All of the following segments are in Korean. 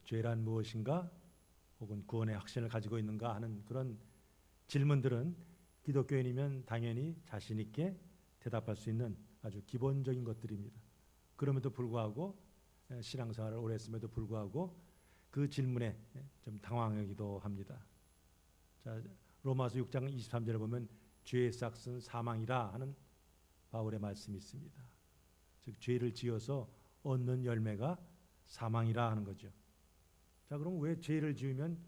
죄란 무엇인가 혹은 구원의 확신을 가지고 있는가 하는 그런 질문들은 기독교인이면 당연히 자신 있게 대답할 수 있는 아주 기본적인 것들입니다. 그럼에도 불구하고 신앙생활을 오래 했음에도 불구하고 그 질문에 좀 당황하기도 합니다. 자, 로마서 6장 23절에 보면 죄의 삭은 사망이라 하는 바울의 말씀이 있습니다. 즉 죄를 지어서 얻는 열매가 사망이라 하는 거죠. 자, 그럼 왜 죄를 지으면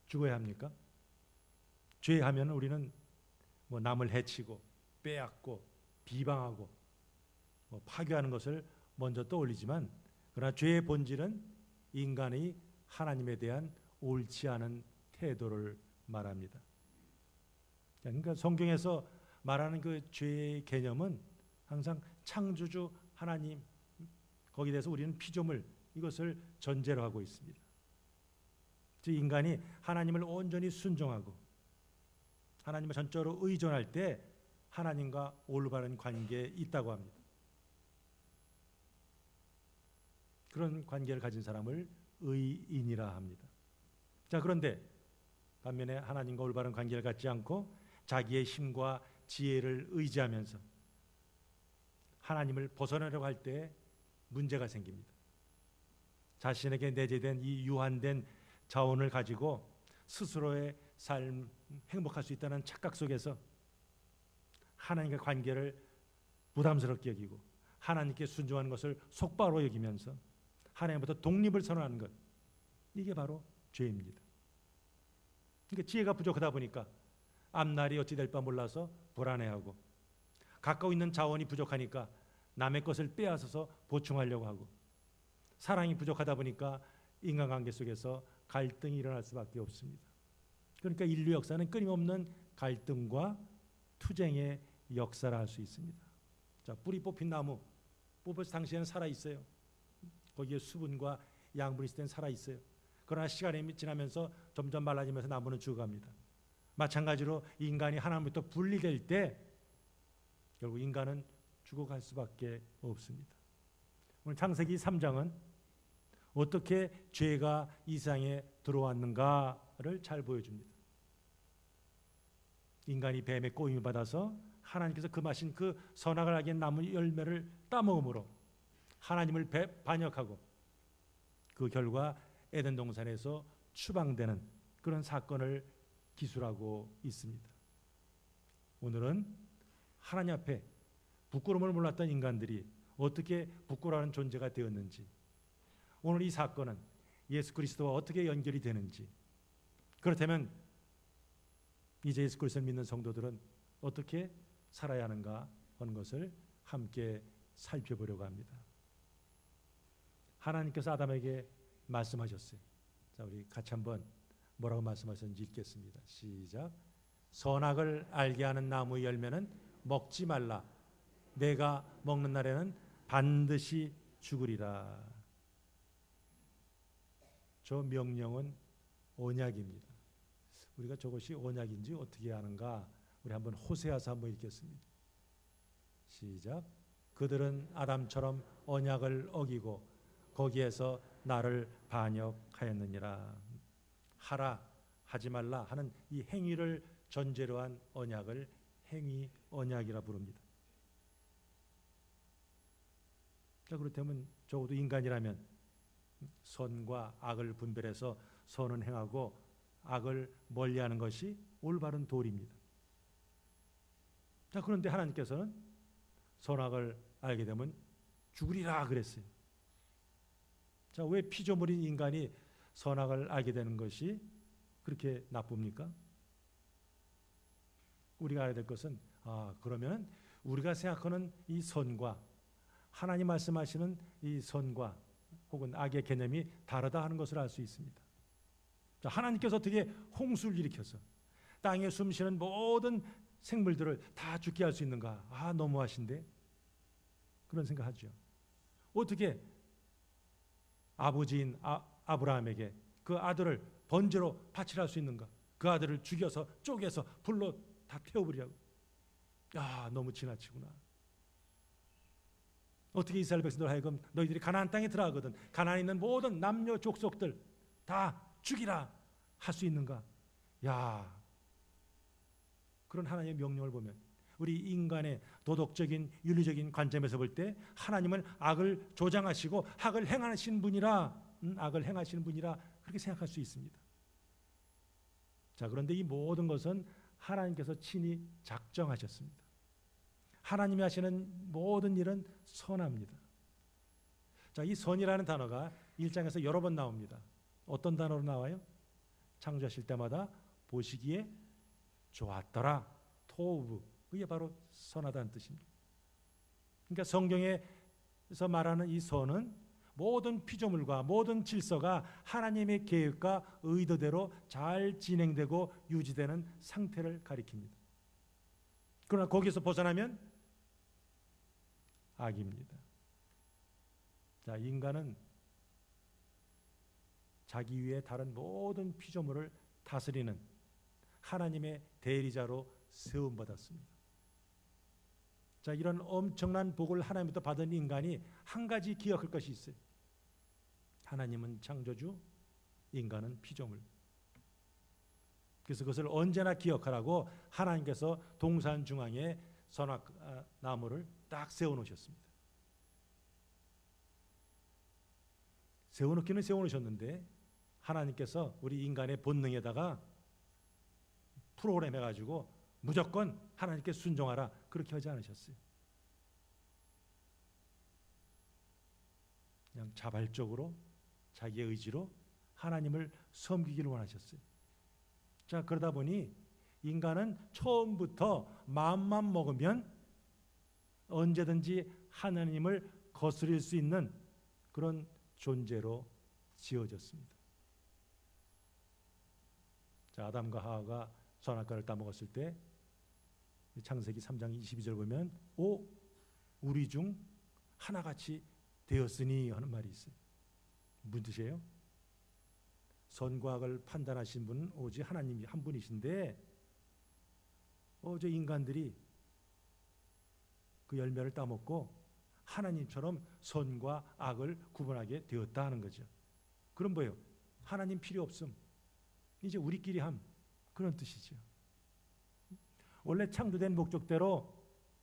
죽어야 합니까? 죄하면 우리는 뭐 남을 해치고 빼앗고 비방하고 파괴하는 것을 먼저 떠올리지만, 그러나 죄의 본질은 인간의 하나님에 대한 옳지 않은 태도를 말합니다. 그러니까 성경에서 말하는 그 죄의 개념은 항상 창조주 하나님, 거기에 대해서 우리는 피조물, 이것을 전제로 하고 있습니다. 즉 인간이 하나님을 온전히 순종하고 하나님을 전적으로 의존할 때 하나님과 올바른 관계에 있다고 합니다. 그런 관계를 가진 사람을 의인이라 합니다. 자, 그런데 반면에 하나님과 올바른 관계를 갖지 않고 자기의 힘과 지혜를 의지하면서 하나님을 벗어나려고 할 때 문제가 생깁니다. 자신에게 내재된 이 유한된 자원을 가지고 스스로의 삶, 행복할 수 있다는 착각 속에서 하나님과 관계를 부담스럽게 여기고 하나님께 순종하는 것을 속바로 여기면서 하나님부터 독립을 선언하는 것, 이게 바로 죄입니다. 그러니까 지혜가 부족하다 보니까 앞날이 어찌 될까 몰라서 불안해하고, 갖고 있는 자원이 부족하니까 남의 것을 빼앗아서 보충하려고 하고, 사랑이 부족하다 보니까 인간관계 속에서 갈등이 일어날 수밖에 없습니다. 그러니까 인류 역사는 끊임없는 갈등과 투쟁의 역사라 할 수 있습니다. 자, 뿌리 뽑힌 나무, 뽑을 당시에는 살아 있어요. 거기에 수분과 양분이 있을 땐 살아 있어요. 그러나 시간이 지나면서 점점 말라지면서 나무는 죽어갑니다. 마찬가지로 인간이 하나님부터 분리될 때 결국 인간은 죽어갈 수밖에 없습니다. 오늘 창세기 3장은 어떻게 죄가 이 세상에 들어왔는가를 잘 보여줍니다. 인간이 뱀의 꼬임을 받아서 하나님께서 금하신 그 선악을 알게 나무 열매를 따먹음으로 하나님을 반역하고 그 결과 에덴 동산에서 추방되는 그런 사건을 기술하고 있습니다. 오늘은 하나님 앞에 부끄러움을 몰랐던 인간들이 어떻게 부끄러워하는 존재가 되었는지, 오늘 이 사건은 예수 그리스도와 어떻게 연결이 되는지, 그렇다면 이제 예수 그리스도를 믿는 성도들은 어떻게 살아야 하는가 하는 것을 함께 살펴보려고 합니다. 하나님께서 아담에게 말씀하셨어요. 자, 우리 같이 한번 뭐라고 말씀하셨는지 읽겠습니다. 시작. 선악을 알게 하는 나무의 열매는 먹지 말라. 내가 먹는 날에는 반드시 죽으리라. 저 명령은 언약입니다. 우리가 저것이 언약인지 어떻게 하는가, 우리 한번 호세아서 한번 읽겠습니다. 시작. 그들은 아담처럼 언약을 어기고 거기에서 나를 반역하였느니라. 하라, 하지 말라 하는 이 행위를 전제로 한 언약을 행위 언약이라 부릅니다. 자, 그렇다면 적어도 인간이라면 선과 악을 분별해서 선은 행하고 악을 멀리하는 것이 올바른 도리입니다. 자, 그런데 하나님께서는 선악을 알게 되면 죽으리라 그랬어요. 자, 왜 피조물인 인간이 선악을 알게 되는 것이 그렇게 나쁩니까? 우리가 알아야 될 것은, 그러면 우리가 생각하는 이 선과 하나님 말씀하시는 이 선과 혹은 악의 개념이 다르다 하는 것을 알 수 있습니다. 자, 하나님께서 어떻게 홍수를 일으켜서 땅에 숨쉬는 모든 생물들을 다 죽게 할 수 있는가? 너무하신데? 그런 생각하죠. 어떻게 아버지인 아브라함에게 그 아들을 번제로 바치라 할 수 있는가? 그 아들을 죽여서 쪼개서 불로 다 태워버리라고. 너무 지나치구나. 어떻게 이스라엘 백성들 하여금 너희들이 가나안 땅에 들어가거든 가나안에 있는 모든 남녀 족속들 다 죽이라 할 수 있는가? 야, 그런 하나님의 명령을 보면 우리 인간의 도덕적인 윤리적인 관점에서 볼 때 하나님은 악을 조장하시고 악을 행하시는 분이라 악을 행하시는 분이라 그렇게 생각할 수 있습니다. 자, 그런데 이 모든 것은 하나님께서 친히 작정하셨습니다. 하나님이 하시는 모든 일은 선합니다. 자, 이 선이라는 단어가 1장에서 여러 번 나옵니다. 어떤 단어로 나와요? 창조하실 때마다 보시기에 좋았더라. 토브. 그게 바로 선하다는 뜻입니다. 그러니까 성경에서 말하는 이 선은 모든 피조물과 모든 질서가 하나님의 계획과 의도대로 잘 진행되고 유지되는 상태를 가리킵니다. 그러나 거기서 벗어나면 악입니다. 자, 인간은 자기 위에 다른 모든 피조물을 다스리는 하나님의 대리자로 세움받았습니다. 자, 이런 엄청난 복을 하나님부터 받은 인간이 한 가지 기억할 것이 있어요. 하나님은 창조주, 인간은 피조물. 그래서 그것을 언제나 기억하라고 하나님께서 동산 중앙에 선악나무를 딱 세워놓으셨습니다. 세워놓기는 세워놓으셨는데 하나님께서 우리 인간의 본능에다가 프로그램 해가지고 무조건 하나님께 순종하라 그렇게 하지 않으셨어요. 그냥 자발적으로 자기의 의지로 하나님을 섬기기를 원하셨어요. 자, 그러다 보니 인간은 처음부터 마음만 먹으면 언제든지 하나님을 거스릴 수 있는 그런 존재로 지어졌습니다. 자, 아담과 하와가 선악과를 따먹었을 때 창세기 3장 22절 보면 오, 우리 중 하나같이 되었으니 하는 말이 있어요. 무슨 뜻이에요? 선과 악을 판단하신 분은 오직 하나님이 한 분이신데 저 인간들이 그 열매를 따먹고 하나님처럼 선과 악을 구분하게 되었다 하는 거죠. 그럼 뭐예요? 하나님 필요 없음. 이제 우리끼리 함. 그런 뜻이죠. 원래 창조된 목적대로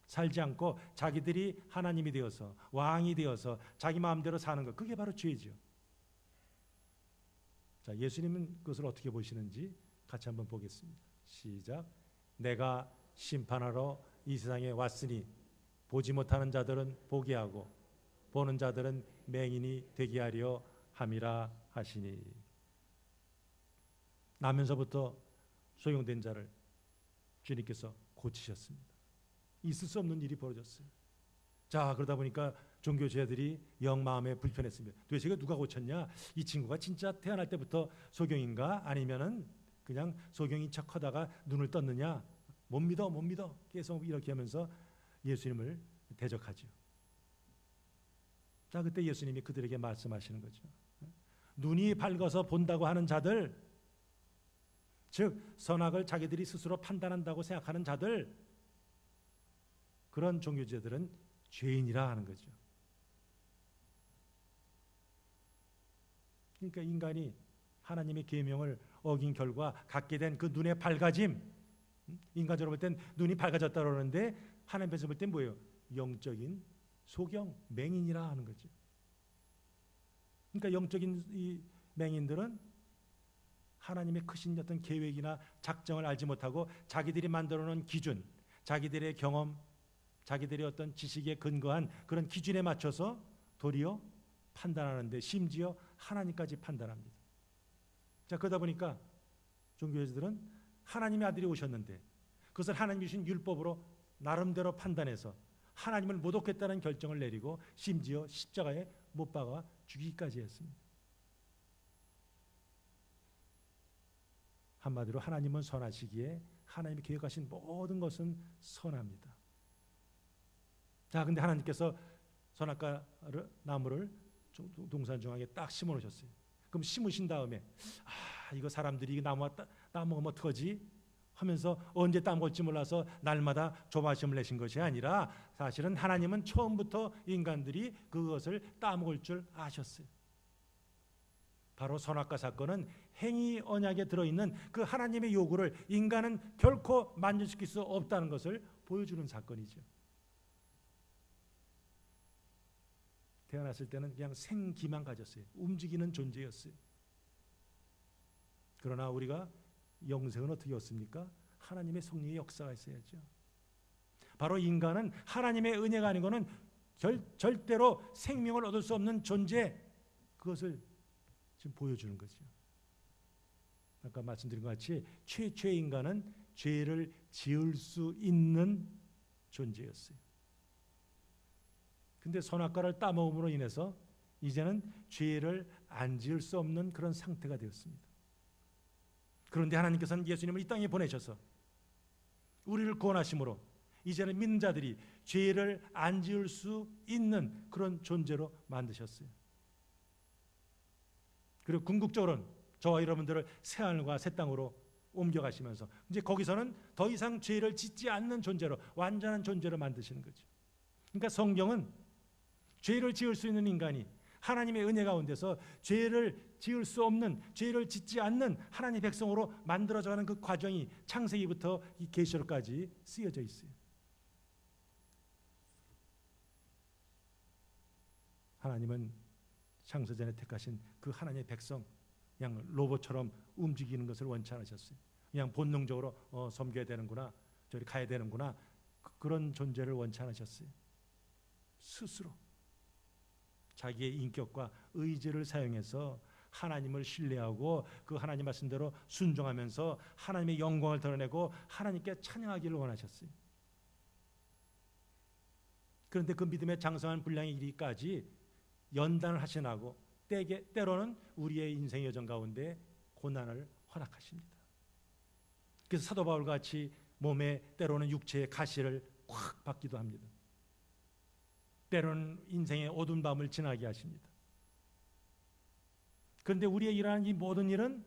살지 않고 자기들이 하나님이 되어서 왕이 되어서 자기 마음대로 사는 것, 그게 바로 죄죠. 자, 예수님은 그것을 어떻게 보시는지 같이 한번 보겠습니다. 시작. 내가 심판하러 이 세상에 왔으니 보지 못하는 자들은 보게 하고 보는 자들은 맹인이 되게 하려 함이라 하시니. 나면서부터 소용된 자를 주님께서 고치셨습니다. 있을 수 없는 일이 벌어졌어요. 자, 그러다 보니까 종교제들이 영 마음에 불편했습니다. 도대체 누가 고쳤냐? 이 친구가 진짜 태어날 때부터 소경인가? 아니면은 그냥 소경인 척하다가 눈을 떴느냐? 못 믿어, 못 믿어. 계속 이렇게 하면서 예수님을 대적하죠. 자, 그때 예수님이 그들에게 말씀하시는 거죠. 눈이 밝아서 본다고 하는 자들, 즉 선악을 자기들이 스스로 판단한다고 생각하는 자들, 그런 종교제들은 죄인이라 하는 거죠. 그러니까 인간이 하나님의 계명을 어긴 결과 갖게 된 그 눈의 밝아짐, 인간적으로 볼 땐 눈이 밝아졌다 그러는데 하나님께서 볼 땐 뭐예요? 영적인 소경, 맹인이라 하는 거죠. 그러니까 영적인 이 맹인들은 하나님의 크신 어떤 계획이나 작정을 알지 못하고 자기들이 만들어 놓은 기준, 자기들의 경험, 자기들의 어떤 지식에 근거한 그런 기준에 맞춰서 도리어 판단하는데 심지어 하나님까지 판단합니다. 자, 그러다 보니까 종교인들은 하나님의 아들이 오셨는데 그것을 하나님이 주신 율법으로 나름대로 판단해서 하나님을 모독했다는 결정을 내리고 심지어 십자가에 못 박아 죽이기까지 했습니다. 한마디로 하나님은 선하시기에 하나님이 계획하신 모든 것은 선합니다. 자, 근데 하나님께서 선악과 나무를 동산 중앙에 딱 심어 놓으셨어요. 그럼 심으신 다음에 이거 사람들이 이 나무 따먹으면 어떡하지? 하면서 언제 따먹을지 몰라서 날마다 조바심을 내신 것이 아니라 사실은 하나님은 처음부터 인간들이 그것을 따먹을 줄 아셨어요. 바로 선악과 사건은 행위 언약에 들어있는 그 하나님의 요구를 인간은 결코 만족시킬 수 없다는 것을 보여주는 사건이죠. 태어났을 때는 그냥 생기만 가졌어요. 움직이는 존재였어요. 그러나 우리가 영생은 어떻게 얻습니까? 하나님의 성령의 역사가 있어야죠. 바로 인간은 하나님의 은혜가 아니고는 절대로 생명을 얻을 수 없는 존재, 그것을 지금 보여주는 거죠. 아까 말씀드린 것 같이 최초의 인간은 죄를 지을 수 있는 존재였어요. 근데 선악과를 따먹음으로 인해서 이제는 죄를 안 지을 수 없는 그런 상태가 되었습니다. 그런데 하나님께서는 예수님을 이 땅에 보내셔서 우리를 구원하심으로 이제는 믿는 자들이 죄를 안 지을 수 있는 그런 존재로 만드셨어요. 그리고 궁극적으로는 저와 여러분들을 새하늘과 새 땅으로 옮겨가시면서 이제 거기서는 더 이상 죄를 짓지 않는 존재로, 완전한 존재로 만드시는 거죠. 그러니까 성경은 죄를 지을 수 있는 인간이 하나님의 은혜 가운데서 죄를 지을 수 없는, 죄를 짓지 않는 하나님의 백성으로 만들어져가는 그 과정이 창세기부터 이 계시록까지 쓰여져 있어요. 하나님은 창세전에 택하신 그 하나님의 백성, 그냥 로봇처럼 움직이는 것을 원치 않으셨어요. 그냥 본능적으로 섬겨야 되는구나, 저리 가야 되는구나, 그런 존재를 원치 않으셨어요. 스스로 자기의 인격과 의지를 사용해서 하나님을 신뢰하고 그 하나님 말씀대로 순종하면서 하나님의 영광을 드러내고 하나님께 찬양하기를 원하셨어요. 그런데 그 믿음의 장성한 분량에 이르기까지 연단을 하시나고 때로는 우리의 인생의 여정 가운데 고난을 허락하십니다. 그래서 사도 바울같이 몸에 때로는 육체의 가시를 확 받기도 합니다. 때로는 인생의 어두운 밤을 지나게 하십니다. 그런데 우리의 일하는 이 모든 일은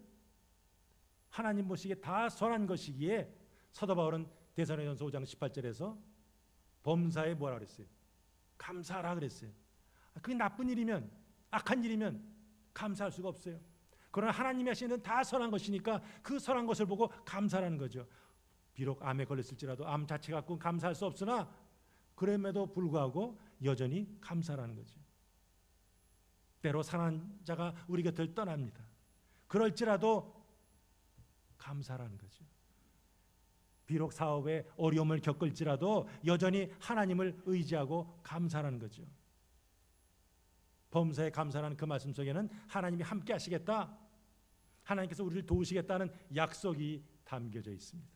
하나님 보시기에 다 선한 것이기에 사도 바울은 데살로니가전서 5장 18절에서 범사에 뭐라 그랬어요? 감사하라 그랬어요. 그게 나쁜 일이면, 악한 일이면 감사할 수가 없어요. 그러나 하나님이 하시는 다 선한 것이니까 그 선한 것을 보고 감사하는 거죠. 비록 암에 걸렸을지라도 암 자체 갖고는 감사할 수 없으나 그럼에도 불구하고 여전히 감사라는 거죠. 때로 사랑하는 자가 우리 곁을 떠납니다. 그럴지라도 감사라는 거죠. 비록 사업에 어려움을 겪을지라도 여전히 하나님을 의지하고 감사라는 거죠. 범사에 감사라는 그 말씀 속에는 하나님이 함께 하시겠다, 하나님께서 우리를 도우시겠다는 약속이 담겨져 있습니다.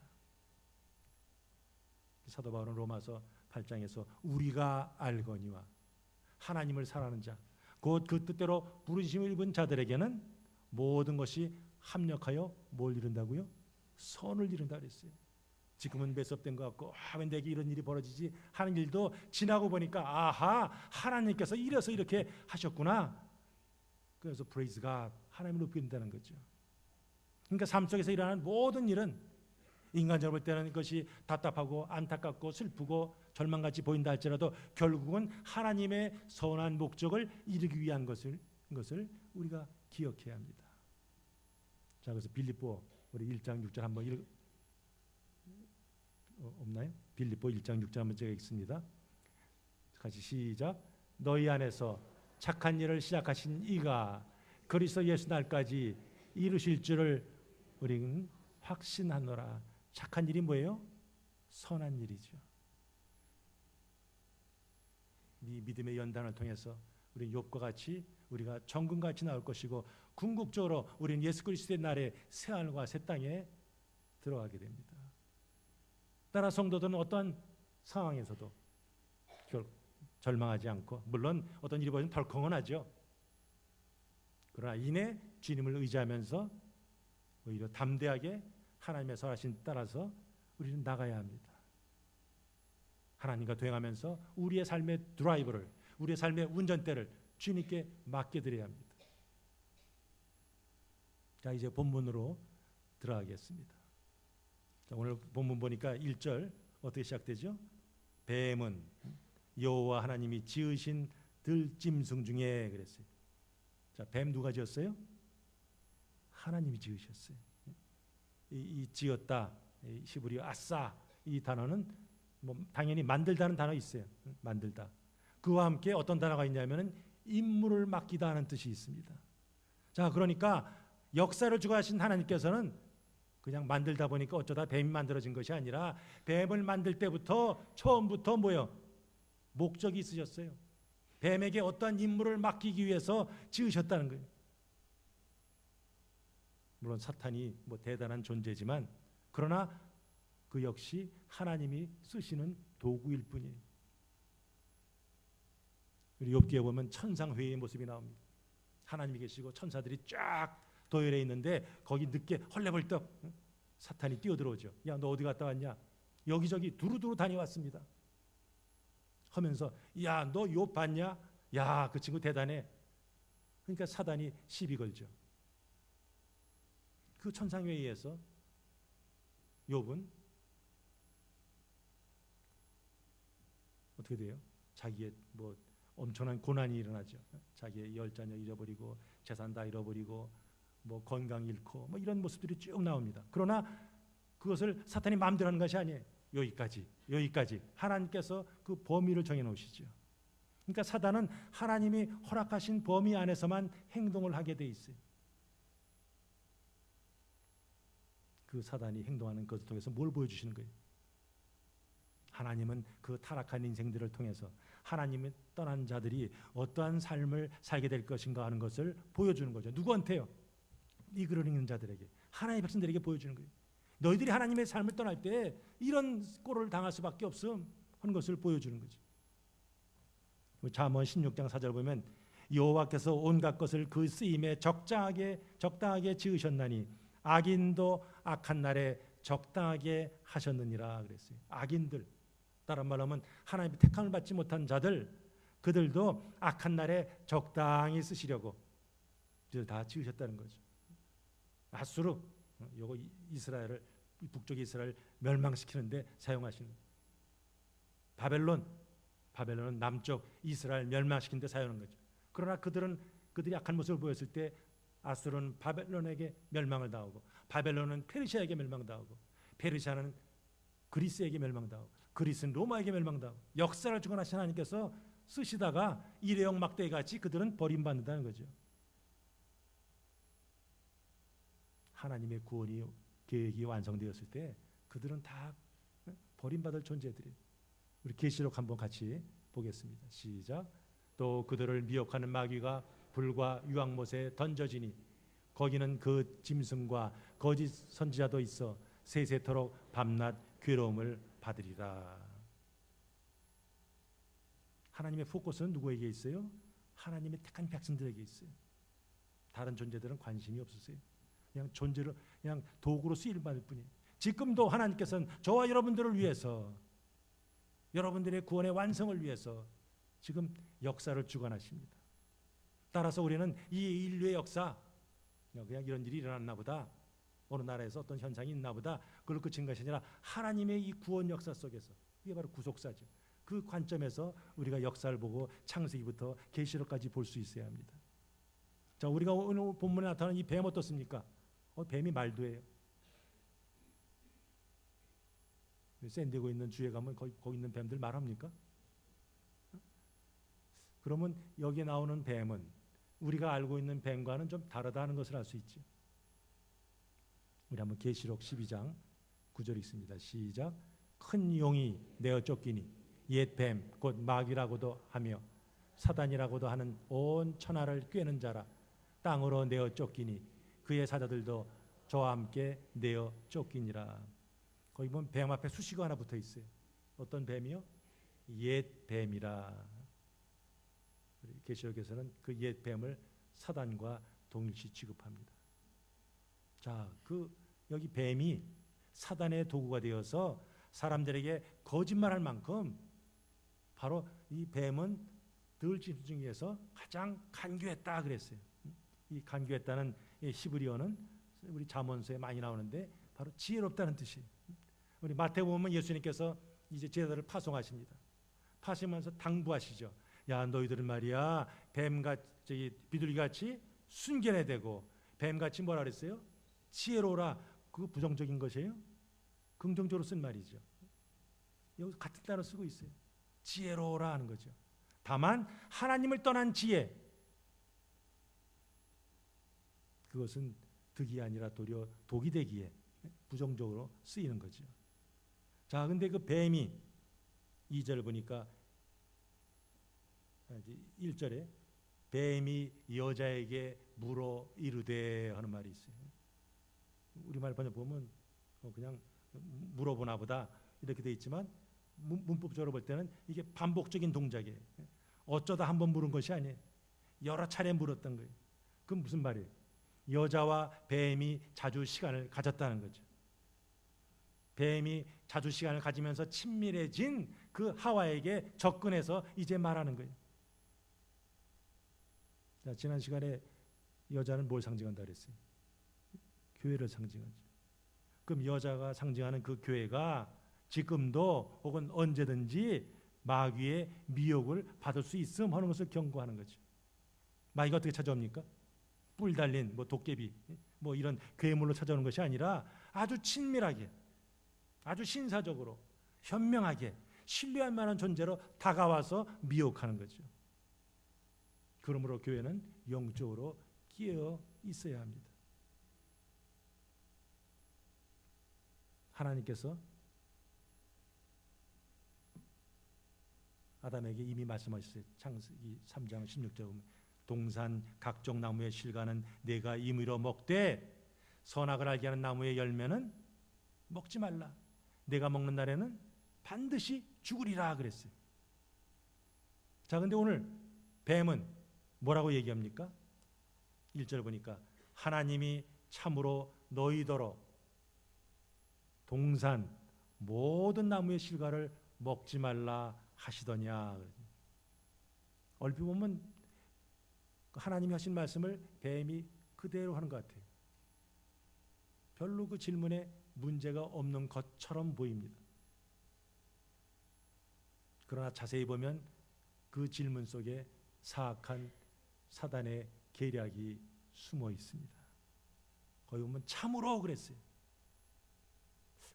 사도 바울은 로마서 8장에서 우리가 알거니와 하나님을 사랑하는 자, 곧 그 뜻대로 부르심을 입은 자들에게는 모든 것이 합력하여 뭘 이룬다고요? 선을 이룬다 그랬어요. 지금은 매섭된 것 같고 왜 내게 이런 일이 벌어지지 하는 일도 지나고 보니까 아하, 하나님께서 이래서 이렇게 하셨구나. 그래서 praise God, 하나님을 높인다는 거죠. 그러니까 삶 속에서 일어나는 모든 일은 인간적으로 볼 때는 그것이 답답하고 안타깝고 슬프고 절망같이 보인다 할지라도 결국은 하나님의 선한 목적을 이루기 위한 것을 우리가 기억해야 합니다. 자, 그래서 빌립보 우리 1장 6절 한번 없나요? 빌립보 1장 6절 한번 제가 읽습니다. 같이 시작. 너희 안에서 착한 일을 시작하신 이가 그리스도 예수 날까지 이루실 줄을 우리는 확신하노라. 착한 일이 뭐예요? 선한 일이죠. 이 믿음의 연단을 통해서 우리 욥과 같이 우리가 정금같이 나올 것이고 궁극적으로 우리는 예수 그리스도의 날에 새하늘과 새 땅에 들어가게 됩니다. 따라 성도들은 어떠한 상황에서도 절망하지 않고, 물론 어떤 일이 벌어지면 덜컹은 하죠. 그러나 이내 주님을 의지하면서 오히려 담대하게 하나님의 선하신 따라서 우리는 나가야 합니다. 하나님과 동행하면서 우리의 삶의 드라이브를, 우리의 삶의 운전대를 주님께 맡겨드려야 합니다. 자, 이제 본문으로 들어가겠습니다. 자, 오늘 본문 보니까 1절 어떻게 시작되죠? 뱀은 여호와 하나님이 지으신 들짐승 중에 그랬어요. 자, 뱀 누가 지었어요? 하나님이 지으셨어요. 이 지었다, 이 히브리어 아싸, 이 단어는 뭐 당연히 만들다는 단어 있어요. 만들다. 그와 함께 어떤 단어가 있냐면은 임무를 맡기다 하는 뜻이 있습니다. 자, 그러니까 역사를 주관하신 하나님께서는 그냥 만들다 보니까 어쩌다 뱀이 만들어진 것이 아니라 뱀을 만들 때부터 처음부터 뭐요? 목적이 있으셨어요. 뱀에게 어떠한 임무를 맡기기 위해서 지으셨다는 거예요. 물론 사탄이 뭐 대단한 존재지만 그러나 그 역시 하나님이 쓰시는 도구일 뿐이에요. 우리 욥기에 보면 천상회의의 모습이 나옵니다. 하나님이 계시고 천사들이 쫙 도열해 있는데 거기 늦게 헐레벌떡 사탄이 뛰어들어오죠. 야, 너 어디 갔다 왔냐? 여기저기 두루두루 다녀왔습니다 하면서 야, 너 욥 봤냐? 야, 그 친구 대단해. 그러니까 사단이 시비 걸죠. 그 천상회의에서 욥은 어떻게 돼요? 자기의 뭐 엄청난 고난이 일어나죠. 자기의 열자녀 잃어버리고 재산 다 잃어버리고 뭐 건강 잃고 뭐 이런 모습들이 쭉 나옵니다. 그러나 그것을 사탄이 마음대로 하는 것이 아니에요. 여기까지 하나님께서 그 범위를 정해 놓으시죠. 그러니까 사단은 하나님이 허락하신 범위 안에서만 행동을 하게 돼 있어요. 그 사단이 행동하는 것을 통해서 뭘 보여주시는 거예요? 하나님은 그 타락한 인생들을 통해서 하나님이 떠난 자들이 어떠한 삶을 살게 될 것인가 하는 것을 보여주는 거죠. 누구한테요? 이 글을 읽는 자들에게, 하나님의 백성들에게 보여주는 거예요. 너희들이 하나님의 삶을 떠날 때 이런 꼴을 당할 수밖에 없음 하는 것을 보여주는 거죠. 잠언 16장 4절 보면 여호와께서 온갖 것을 그 쓰임에 적당하게 지으셨나니 악인도 악한 날에 적당하게 하셨느니라 그랬어요. 악인들, 다른 말로 하면 하나님의 택함을 받지 못한 자들, 그들도 악한 날에 적당히 쓰시려고 다 지으셨다는 거죠. 아수르, 요거 이스라엘을, 북쪽 이스라엘 멸망시키는데 사용하시는, 바벨론은 남쪽 이스라엘 멸망시키는 데 사용하는 거죠. 그러나 그들이 악한 모습을 보였을 때 아수르는 바벨론에게 멸망을 당하고, 바벨론은 페르시아에게 멸망당하고, 페르시아는 그리스에게 멸망당하고, 그리스는 로마에게 멸망당하고, 역사를 주관하신 하나님께서 쓰시다가 일회용 막대기 같이 그들은 버림받는다는 거죠. 하나님의 구원이 계획이 완성되었을 때 그들은 다 버림받을 존재들이에요. 우리 계시록 한번 같이 보겠습니다. 시작. 또 그들을 미혹하는 마귀가 불과 유황못에 던져지니 거기는 그 짐승과 거짓 선지자도 있어 세세토록 밤낮 괴로움을 받으리라. 하나님의 포커스는 누구에게 있어요? 하나님의 택한 백성들에게 있어요. 다른 존재들은 관심이 없으세요. 그냥 존재로, 그냥 도구로 쓰일 받을 뿐이에요. 지금도 하나님께서는 저와 여러분들을 위해서, 여러분들의 구원의 완성을 위해서 지금 역사를 주관하십니다. 따라서 우리는 이 인류의 역사, 그냥 이런 일이 일어났나 보다, 어느 나라에서 어떤 현상이 있나 보다, 그걸 그친 것이 아니라 하나님의 이 구원 역사 속에서, 그게 바로 구속사죠. 그 관점에서 우리가 역사를 보고 창세기부터 계시록까지 볼 수 있어야 합니다. 자, 우리가 오늘 본문에 나타나는 이 뱀 어떻습니까? 뱀이 말도예요. 샌디에고 있는 주에 가면 거기 있는 뱀들 말합니까? 그러면 여기에 나오는 뱀은 우리가 알고 있는 뱀과는 좀 다르다는 것을 알 수 있죠. 우리 한번 계시록 12장 9절 있습니다. 시작. 큰 용이 내어 쫓기니 옛 뱀 곧 마귀라고도 하며 사단이라고도 하는 온 천하를 꿰는 자라. 땅으로 내어 쫓기니 그의 사자들도 저와 함께 내어 쫓기니라. 거기 보면 뱀 앞에 수식어 하나 붙어 있어요. 어떤 뱀이요? 옛 뱀이라. 계시록에서는 그 옛 뱀을 사단과 동일시 취급합니다. 자, 여기 뱀이 사단의 도구가 되어서 사람들에게 거짓말할 만큼, 바로 이 뱀은 들 짐승 중에서 가장 간교했다 그랬어요. 이 간교했다는 히브리어는 우리 잠언서에 많이 나오는데 바로 지혜롭다는 뜻이에요. 우리 마태복음 보면 예수님께서 이제 제자들을 파송하십니다. 파시면서 당부하시죠. 야, 너희들은 말이야 뱀같이 비둘기같이 순견에 대고 뱀같이 뭐라 그랬어요? 지혜로워라. 그거 부정적인 것이에요? 긍정적으로 쓴 말이죠. 여기 같은 단어 쓰고 있어요. 지혜로워라 하는 거죠. 다만 하나님을 떠난 지혜, 그것은 득이 아니라 도리어 독이 되기에 부정적으로 쓰이는 거죠. 자, 근데 그 뱀이 2절 보니까 1절에 뱀이 여자에게 물어 이르되 하는 말이 있어요. 우리말 번역 보면 그냥 물어보나 보다 이렇게 돼 있지만 문법적으로 볼 때는 이게 반복적인 동작이에요. 어쩌다 한번 물은 것이 아니에요. 여러 차례 물었던 거예요. 그건 무슨 말이에요? 여자와 뱀이 자주 시간을 가졌다는 거죠. 뱀이 자주 시간을 가지면서 친밀해진 그 하와에게 접근해서 이제 말하는 거예요. 자, 지난 시간에 여자는 뭘 상징한다 그랬어요? 교회를 상징하죠. 그럼 여자가 상징하는 그 교회가 지금도 혹은 언제든지 마귀의 미혹을 받을 수 있음 하는 것을 경고하는 거죠. 마귀가 어떻게 찾아옵니까? 뿔 달린 도깨비 이런 괴물로 찾아오는 것이 아니라 아주 친밀하게, 아주 신사적으로, 현명하게, 신뢰할 만한 존재로 다가와서 미혹하는 거죠. 그러므로 교회는 영적으로 깨어 있어야 합니다. 하나님께서 아담에게 이미 말씀하셨어요. 창세기 3장 16절에 보면 동산 각종 나무의 실과는 내가 임의로 먹되 선악을 알게 하는 나무의 열매는 먹지 말라. 내가 먹는 날에는 반드시 죽으리라 그랬어요. 자, 근데 오늘 뱀은 뭐라고 얘기합니까? 1절 보니까 하나님이 참으로 너희더러 동산 모든 나무의 실과를 먹지 말라 하시더냐. 얼핏 보면 하나님이 하신 말씀을 뱀이 그대로 하는 것 같아요. 별로 그 질문에 문제가 없는 것처럼 보입니다. 그러나 자세히 보면 그 질문 속에 사악한 사단의 계략이 숨어 있습니다. 거기 보면 참으로 그랬어요.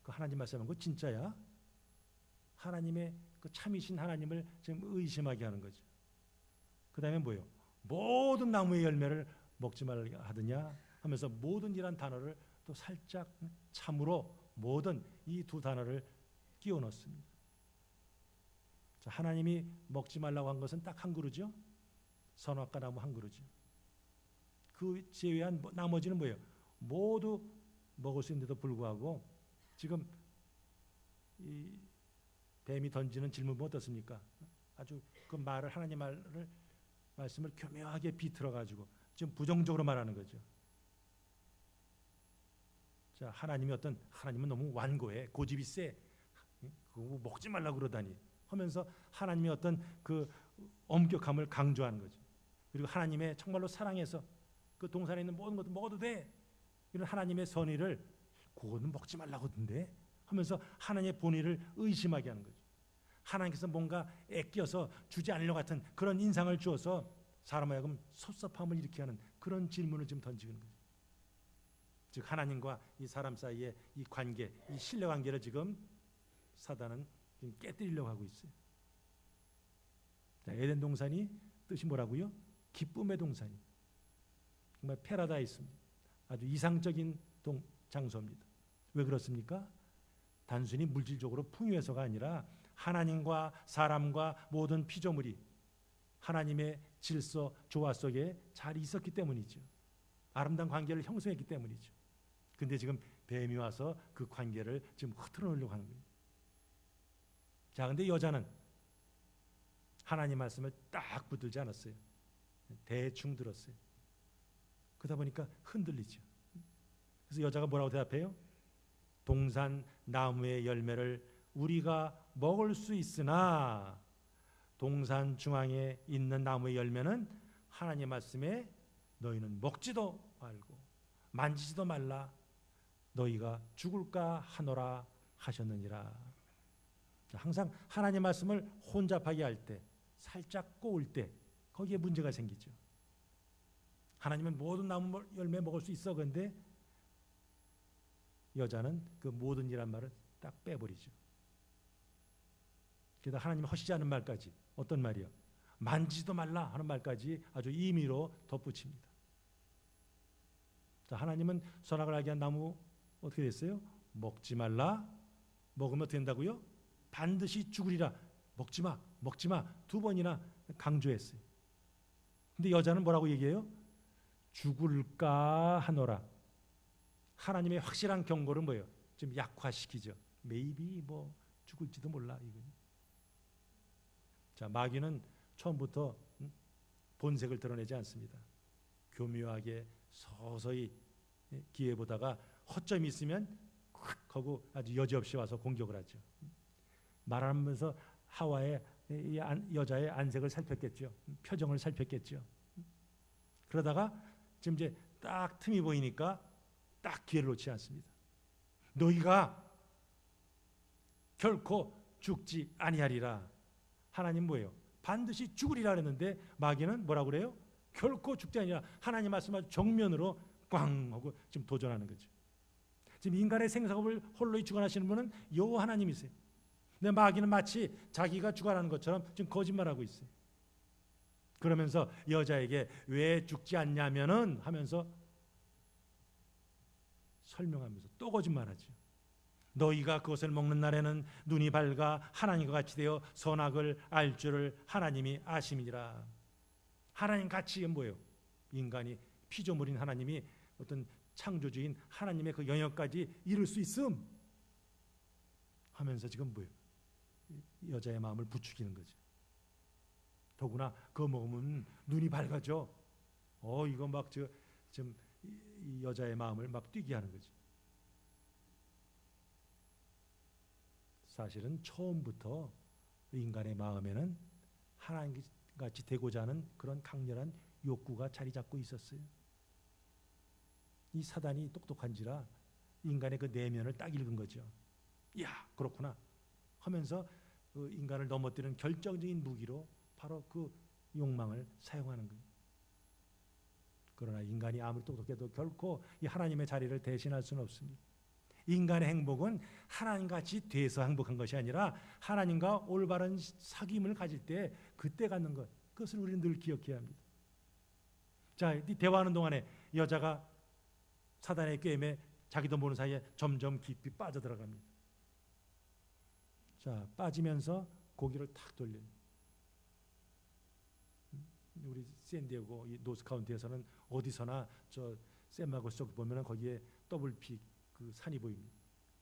그 하나님 말씀한 거 진짜야? 하나님의 그 참이신 하나님을 지금 의심하게 하는 거죠. 그 다음에 뭐예요? 모든 나무의 열매를 먹지 말라 하더냐 하면서 모든이란 단어를 또 살짝 참으로 모든 이 두 단어를 끼워 넣습니다. 자, 하나님이 먹지 말라고 한 것은 딱 한 그루죠. 선악과 나무 한 그루죠. 그 제외한 나머지는 뭐예요? 모두 먹을 수 있는데도 불구하고 지금 이 뱀이 던지는 질문은 어떻습니까? 아주 그 말을 하나님 말씀을 교묘하게 비틀어 가지고 지금 부정적으로 말하는 거죠. 자, 하나님은 너무 완고해, 고집이 세, 그거 먹지 말라고 그러다니 하면서 하나님의 어떤 그 엄격함을 강조하는 거죠. 그리고 하나님의 정말로 사랑해서 그 동산에 있는 모든 것도 먹어도 돼, 이런 하나님의 선의를 그거는 먹지 말라고 하던데 하면서 하나님의 본의를 의심하게 하는 거죠. 하나님께서 뭔가 애껴서 주지 않으려고 같은 그런 인상을 주어서 사람 하여금 섭섭함을 일으키게 하는 그런 질문을 지금 던지는 거죠. 즉 하나님과 이 사람 사이의 이 관계, 이 신뢰 관계를 지금 사단은 지금 깨뜨리려고 하고 있어요. 자, 에덴 동산이 뜻이 뭐라고요? 기쁨의 동산이. 정말 패러다이스입니다. 아주 이상적인 장소입니다. 왜 그렇습니까? 단순히 물질적으로 풍요해서가 아니라 하나님과 사람과 모든 피조물이 하나님의 질서, 조화 속에 잘 있었기 때문이죠. 아름다운 관계를 형성했기 때문이죠. 근데 지금 뱀이 와서 그 관계를 지금 흐트러 놓으려고 하는 거예요. 자, 근데 여자는 하나님 말씀을 딱 붙들지 않았어요. 대충 들었어요. 그러다 보니까 흔들리죠. 그래서 여자가 뭐라고 대답해요? 동산 나무의 열매를 우리가 먹을 수 있으나 동산 중앙에 있는 나무의 열매는 하나님 말씀에 너희는 먹지도 말고 만지지도 말라, 너희가 죽을까 하노라 하셨느니라. 항상 하나님 말씀을 혼잡하게 할 때, 살짝 꼬을 때 거기에 문제가 생기죠. 하나님은 모든 나무 열매 먹을 수 있어. 그런데 여자는 그 모든이란 말을 딱 빼버리죠. 게다가 하나님이 허시지 않은 말까지, 어떤 말이요? 만지지도 말라 하는 말까지 아주 임의로 덧붙입니다. 자, 하나님은 선악을 알게 한 나무 어떻게 됐어요? 먹지 말라. 먹으면 된다고요? 반드시 죽으리라. 먹지 마, 먹지 마. 2번이나 강조했어요. 근데 여자는 뭐라고 얘기해요? 죽을까 하노라. 하나님의 확실한 경고는 뭐예요? 좀 약화시키죠. maybe 뭐 죽을지도 몰라. 이거. 자, 마귀는 처음부터 본색을 드러내지 않습니다. 교묘하게 서서히 기회 보다가 허점이 있으면 콱 하고 아주 여지없이 와서 공격을 하죠. 말하면서 하와의 여자의 안색을 살폈겠죠. 표정을 살폈겠죠. 그러다가 지금 이제 딱 틈이 보이니까 딱 기회를 놓지 않습니다. 너희가 결코 죽지 아니하리라. 하나님 뭐예요? 반드시 죽으리라 그랬는데 마귀는 뭐라고 그래요? 결코 죽지 아니라. 하나님 말씀을 정면으로 꽝 하고 지금 도전하는 거죠. 지금 인간의 생사업을 홀로 주관하시는 분은 여호와 하나님이세요. 근데 마귀는 마치 자기가 주관하는 것처럼 지금 거짓말하고 있어요. 그러면서 여자에게 왜 죽지 않냐면은 하면서 설명하면서 또 거짓말하죠. 너희가 그것을 먹는 날에는 눈이 밝아 하나님과 같이 되어 선악을 알 줄을 하나님이 아심이니라. 하나님 같이 뭐예요? 인간이 피조물인 하나님이 어떤 창조주인 하나님의 그 영역까지 이룰 수 있음 하면서 지금 뭐예요? 여자의 마음을 부추기는 거죠. 더구나 그거 먹으면 눈이 밝아져. 이거 막 좀 이 여자의 마음을 막 뛰게 하는 거죠. 사실은 처음부터 인간의 마음에는 하나님같이 되고자 하는 그런 강렬한 욕구가 자리 잡고 있었어요. 이 사단이 똑똑한지라 인간의 그 내면을 딱 읽은 거죠. 야, 그렇구나 하면서 그 인간을 넘어뜨리는 결정적인 무기로 바로 그 욕망을 사용하는 거예요. 그러나 인간이 아무리 똑똑해도 결코 이 하나님의 자리를 대신할 수는 없습니다. 인간의 행복은 하나님같이 돼서 행복한 것이 아니라 하나님과 올바른 사귐을 가질 때 그때 갖는 것, 그것을 우리는 늘 기억해야 합니다. 자, 이 대화하는 동안에 여자가 사단의 게임에 자기도 모르는 사이에 점점 깊이 빠져들어갑니다. 자, 빠지면서 고개를 탁 돌려요. 우리 샌디에고 이 노스카운티에서는 어디서나 저 샌마고스 쪽 보면은 거기에 더블픽 그 산이 보입니다.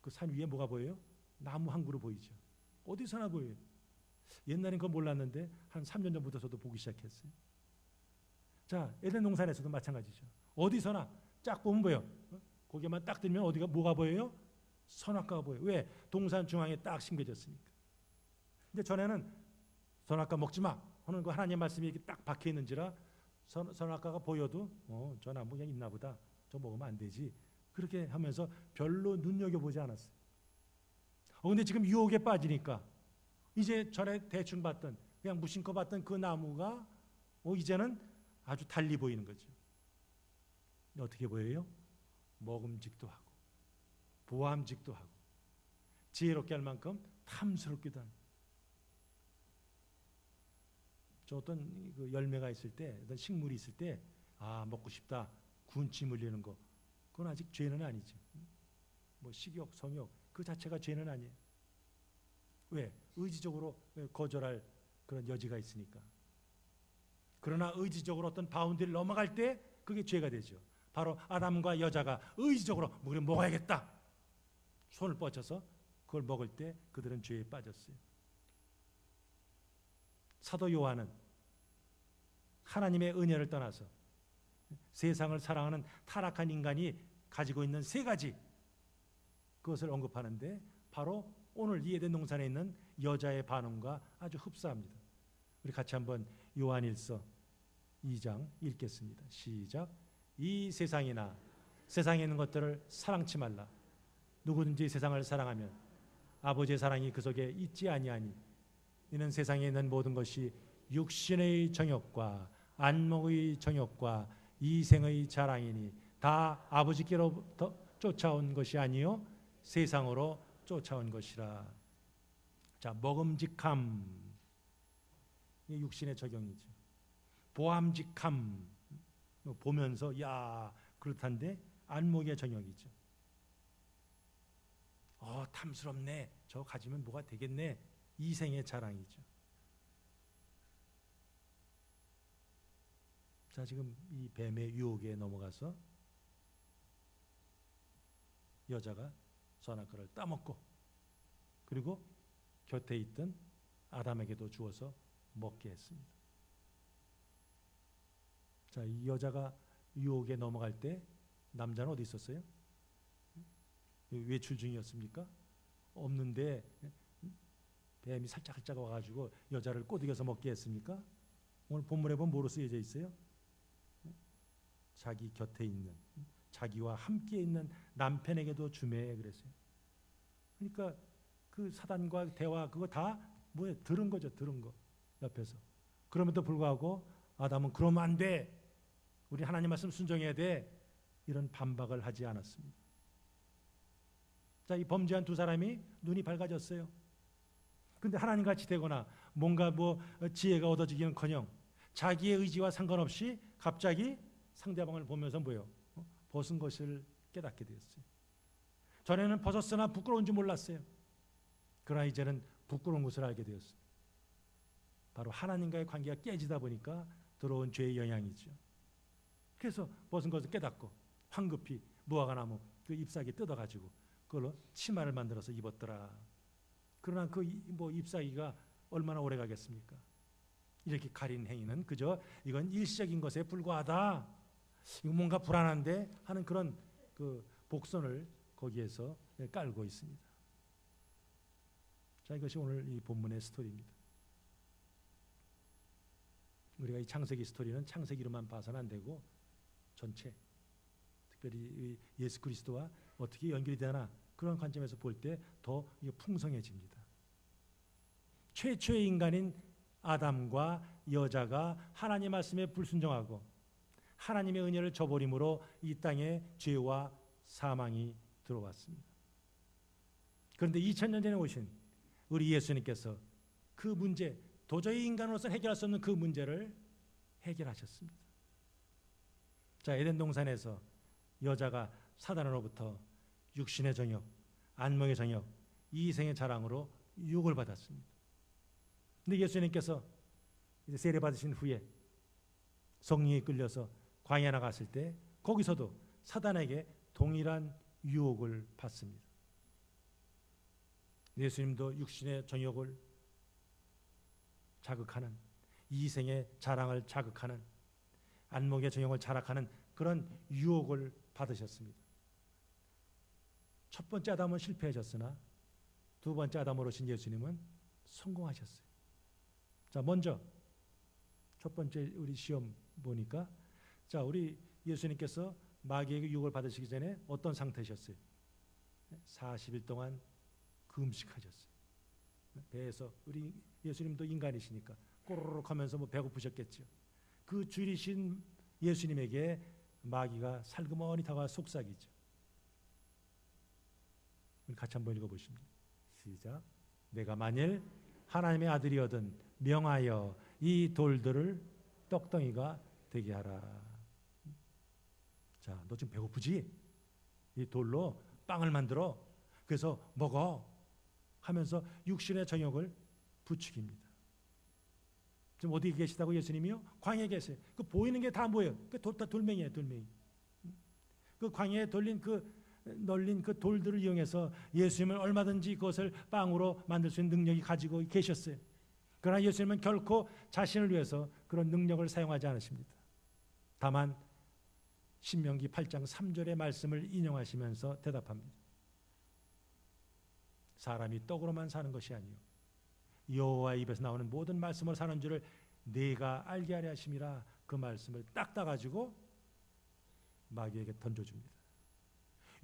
그 산 위에 뭐가 보여요? 나무 한 그루 보이죠. 어디서나 보여요. 옛날엔 그거 몰랐는데 한 3년 전부터 저도 보기 시작했어요. 자, 에덴 동산에서도 마찬가지죠. 어디서나 쫙 보면 보여. 고개만 딱 들면 어디가 뭐가 보여요? 선악과가 보여요. 왜? 동산 중앙에 딱 심겨졌으니까. 근데 전에는 선악과 먹지 마 하는 그 하나님 말씀이 이렇게 딱 박혀 있는지라 선악과가 보여도 저 나무 그냥 있나 보다. 저 먹으면 안 되지. 그렇게 하면서 별로 눈여겨보지 않았어요. 근데 지금 유혹에 빠지니까 이제 전에 대충 봤던 그냥 무심코 봤던 그 나무가 이제는 아주 달리 보이는 거죠. 어떻게 보여요? 먹음직도 하고 보암직도 하고 지혜롭게 할 만큼 탐스럽기도 하고. 저 어떤 그 열매가 있을 때, 어떤 식물이 있을 때, 먹고 싶다, 군침 흘리는 거, 그건 아직 죄는 아니죠. 뭐 식욕, 성욕 그 자체가 죄는 아니에요. 왜? 의지적으로 거절할 그런 여지가 있으니까. 그러나 의지적으로 어떤 바운드를 넘어갈 때 그게 죄가 되죠. 바로 아담과 여자가 의지적으로 우리 먹어야겠다 손을 뻗쳐서 그걸 먹을 때 그들은 죄에 빠졌어요. 사도 요한은 하나님의 은혜를 떠나서 세상을 사랑하는 타락한 인간이 가지고 있는 3가지 그것을 언급하는데 바로 오늘 이 에덴 동산에 있는 여자의 반응과 아주 흡사합니다. 우리 같이 한번 요한일서 2장 읽겠습니다. 시작. 이 세상이나 세상에 있는 것들을 사랑치 말라. 누구든지 세상을 사랑하면 아버지의 사랑이 그 속에 있지 아니하니 이는 세상에 있는 모든 것이 육신의 정욕과 안목의 정욕과 이생의 자랑이니 다 아버지께로부터 쫓아온 것이 아니요 세상으로 쫓아온 것이라. 자, 먹음직함, 이게 육신의 적용이죠. 보암직함, 보면서 야 그렇단데 안목의 정역이죠. 탐스럽네, 저 가지면 뭐가 되겠네, 이생의 자랑이죠. 자, 지금 이 뱀의 유혹에 넘어가서 여자가 선악과를 따먹고 그리고 곁에 있던 아담에게도 주어서 먹게 했습니다. 자, 이 여자가 유혹에 넘어갈 때 남자는 어디 있었어요? 외출 중이었습니까? 없는데 뱀이 살짝 와가지고 여자를 꼬드겨서 먹게 했습니까? 오늘 본문에 보면 뭐로 쓰여져 있어요? 자기 곁에 있는, 자기와 함께 있는 남편에게도 주매 그랬어요. 그러니까 그 사단과 대화 그거 다 뭐예요? 들은 거죠. 들은 거 옆에서. 그럼에도 불구하고 아담은 그러면 안 돼, 우리 하나님 말씀 순종해야 돼, 이런 반박을 하지 않았습니다. 자, 이 범죄한 두 사람이 눈이 밝아졌어요. 근데 하나님같이 되거나 뭔가 지혜가 얻어지기는커녕 자기의 의지와 상관없이 갑자기 상대방을 보면서 뭐예요? 벗은 것을 깨닫게 되었어요. 전에는 벗었으나 부끄러운 줄 몰랐어요. 그러나 이제는 부끄러운 것을 알게 되었어요. 바로 하나님과의 관계가 깨지다 보니까 들어온 죄의 영향이죠. 그래서 벗은 것을 깨닫고 황급히 무화과나무 그 잎사귀 뜯어가지고 그걸로 치마를 만들어서 입었더라. 그러나 그 잎사귀가 얼마나 오래 가겠습니까? 이렇게 가린 행위는 그저 이건 일시적인 것에 불과하다, 이거 뭔가 불안한데 하는 그런 그 복선을 거기에서 깔고 있습니다. 자, 이것이 오늘 이 본문의 스토리입니다. 우리가 이 창세기 스토리는 창세기로만 봐서는 안 되고 전체, 특별히 예수 그리스도와 어떻게 연결이 되나 그런 관점에서 볼 때 더 풍성해집니다. 최초의 인간인 아담과 여자가 하나님 말씀에 불순종하고 하나님의 은혜를 저버림으로 이 땅에 죄와 사망이 들어왔습니다. 그런데 2000년 전에 오신 우리 예수님께서 그 문제, 도저히 인간으로서 해결할 수 없는 그 문제를 해결하셨습니다. 자, 에덴 동산에서 여자가 사단으로부터 육신의 정욕, 안목의 정욕, 이생의 자랑으로 유혹을 받았습니다. 근데 예수님께서 이제 세례 받으신 후에 성령에 끌려서 광야에 나갔을 때 거기서도 사단에게 동일한 유혹을 받습니다. 예수님도 육신의 정욕을 자극하는, 이생의 자랑을 자극하는, 안목의 정욕을 자락하는 그런 유혹을 받으셨습니다. 첫 번째 아담은 실패하셨으나 두 번째 아담으로 오신 예수님은 성공하셨어요. 자, 먼저 첫 번째 우리 시험 보니까, 자, 우리 예수님께서 마귀에게 유혹을 받으시기 전에 어떤 상태셨어요? 40일 동안 금식하셨어요. 배에서, 우리 예수님도 인간이시니까 꼬르륵 하면서 배고프셨겠죠. 그 줄이신 예수님에게 마귀가 살그머니 다가와 속삭이죠. 우리 같이 한번 읽어보십니다. 시작. 내가 만일 하나님의 아들이거든 명하여 이 돌들을 떡덩이가 되게 하라. 자, 너 지금 배고프지? 이 돌로 빵을 만들어 그래서 먹어 하면서 육신의 정욕을 부추깁니다. 지금 어디 계시다고 예수님이요? 광야에 계세요. 그 보이는 게 다 뭐예요? 그 돌멩이에요, 돌멩이. 그 광야에 널린 그 돌들을 이용해서 예수님은 얼마든지 그것을 빵으로 만들 수 있는 능력이 가지고 계셨어요. 그러나 예수님은 결코 자신을 위해서 그런 능력을 사용하지 않으십니다. 다만 신명기 8장 3절의 말씀을 인용하시면서 대답합니다. 사람이 떡으로만 사는 것이 아니요 여호와의 입에서 나오는 모든 말씀으로 사는 줄을 네가 알게 하려 하심이라. 그 말씀을 딱 따가지고 마귀에게 던져줍니다.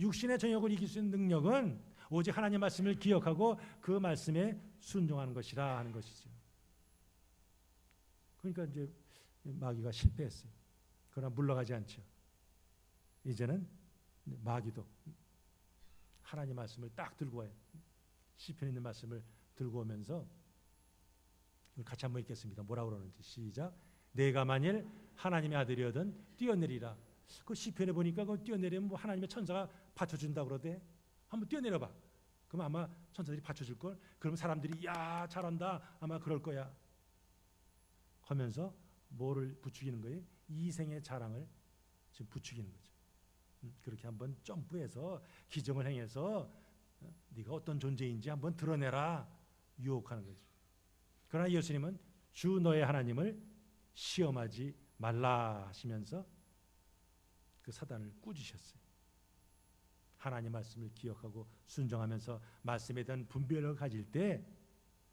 육신의 정욕을 이길 수 있는 능력은 오직 하나님의 말씀을 기억하고 그 말씀에 순종하는 것이라 하는 것이죠. 그러니까 이제 마귀가 실패했어요. 그러나 물러가지 않죠. 이제는 마귀도 하나님 말씀을 딱 들고 와요. 시편에 있는 말씀을 들고 오면서 같이 한번 읽겠습니다. 뭐라고 그러는지 시작. 내가 만일 하나님의 아들이거든 뛰어내리라. 그 시편에 보니까 그 뛰어내리면 뭐 하나님의 천사가 받쳐준다 그러대. 한번 뛰어내려봐. 그럼 아마 천사들이 받쳐줄 걸. 그러면 사람들이 야 잘한다 아마 그럴 거야 하면서 뭐를 부추기는 거예요? 이생의 자랑을 지금 부추기는 거죠. 그렇게 한번 점프해서 기적을 행해서 네가 어떤 존재인지 한번 드러내라 유혹하는 거죠. 그러나 예수님은 주 너의 하나님을 시험하지 말라 하시면서 그 사단을 꾸짖으셨어요. 하나님 말씀을 기억하고 순종하면서 말씀에 대한 분별을 가질 때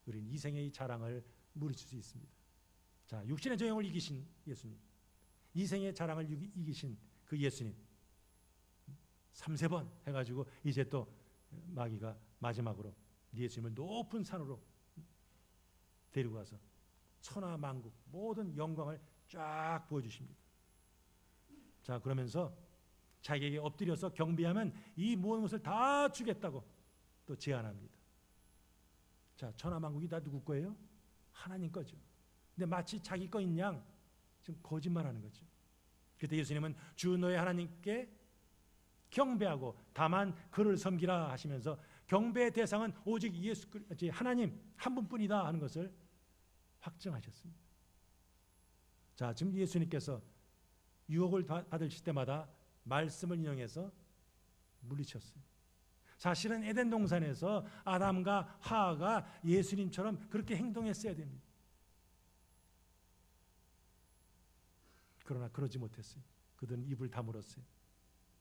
우리는 이생의 자랑을 물리칠 수 있습니다. 자, 육신의 정욕을 이기신 예수님, 이생의 자랑을 이기신 그 예수님 3-4번 해가지고 이제 또 마귀가 마지막으로 예수님을 높은 산으로 데리고 가서 천하 만국 모든 영광을 쫙 보여주십니다. 자, 그러면서 자기에게 엎드려서 경배하면 이 모든 것을 다 주겠다고 또 제안합니다. 자, 천하 만국이 다 누구 거예요? 하나님 거죠. 근데 마치 자기 거인 양 지금 거짓말하는 거죠. 그때 예수님은 주 너의 하나님께 경배하고 다만 그를 섬기라 하시면서 경배의 대상은 오직 예수 하나님 한 분뿐이다 하는 것을 확증하셨습니다. 자, 지금 예수님께서 유혹을 받으실 때마다 말씀을 인용해서 물리쳤어요. 사실은 에덴 동산에서 아담과 하와가 예수님처럼 그렇게 행동했어야 됩니다. 그러나 그러지 못했어요. 그들은 입을 다물었어요.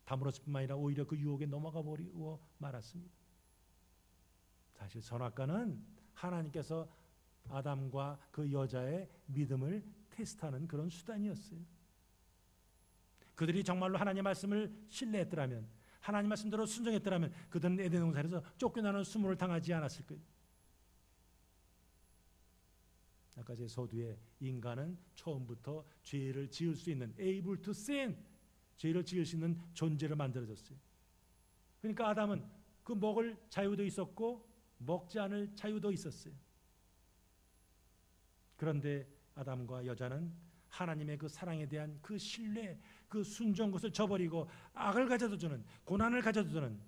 다물었을 뿐만 아니라 오히려 그 유혹에 넘어가 버리고 말았습니다. 사실 선악과는 하나님께서 아담과 그 여자의 믿음을 테스트하는 그런 수단이었어요. 그들이 정말로 하나님 말씀을 신뢰했더라면, 하나님 말씀대로 순종했더라면 그들은 에덴 동산에서 쫓겨나는 수모를 당하지 않았을 거예요. 아까 제 서두에 인간은 처음부터 죄를 지을 수 있는 able to sin, 죄를 지을 수 있는 존재를 만들어졌어요. 그러니까 아담은 그 먹을 자유도 있었고 먹지 않을 자유도 있었어요. 그런데 아담과 여자는 하나님의 그 사랑에 대한 그 신뢰, 그 순종 것을 저버리고 악을 가져다 주는, 고난을 가져다 주는,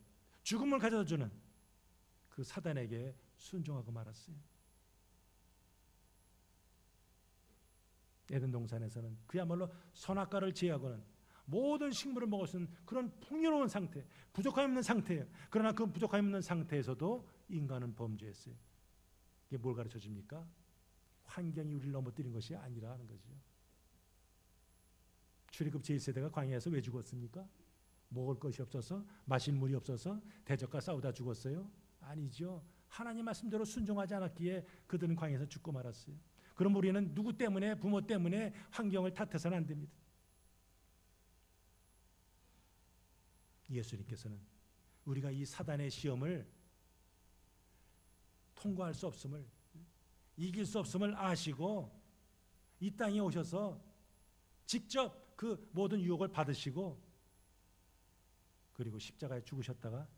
죽음을 가져다 주는 그 사단에게 순종하고 말았어요. 에덴 동산에서는 그야말로 선악과를 제하고는 모든 식물을 먹을 수 있는 그런 풍요로운 상태, 부족함이 없는 상태예요. 그러나 그 부족함이 없는 상태에서도 인간은 범죄했어요. 이게 뭘 가르쳐 줍니까? 환경이 우리를 넘어뜨린 것이 아니라 하는 거죠. 출애굽 제1세대가 광야에서 왜 죽었습니까? 먹을 것이 없어서, 마실 물이 없어서 대적과 싸우다 죽었어요? 아니죠. 하나님 말씀대로 순종하지 않았기에 그들은 광야에서 죽고 말았어요. 그럼 우리는 누구 때문에, 부모 때문에 환경을 탓해서는 안 됩니다. 예수님께서는 우리가 이 사단의 시험을 통과할 수 없음을, 이길 수 없음을 아시고 이 땅에 오셔서 직접 그 모든 유혹을 받으시고 그리고 십자가에 죽으셨다가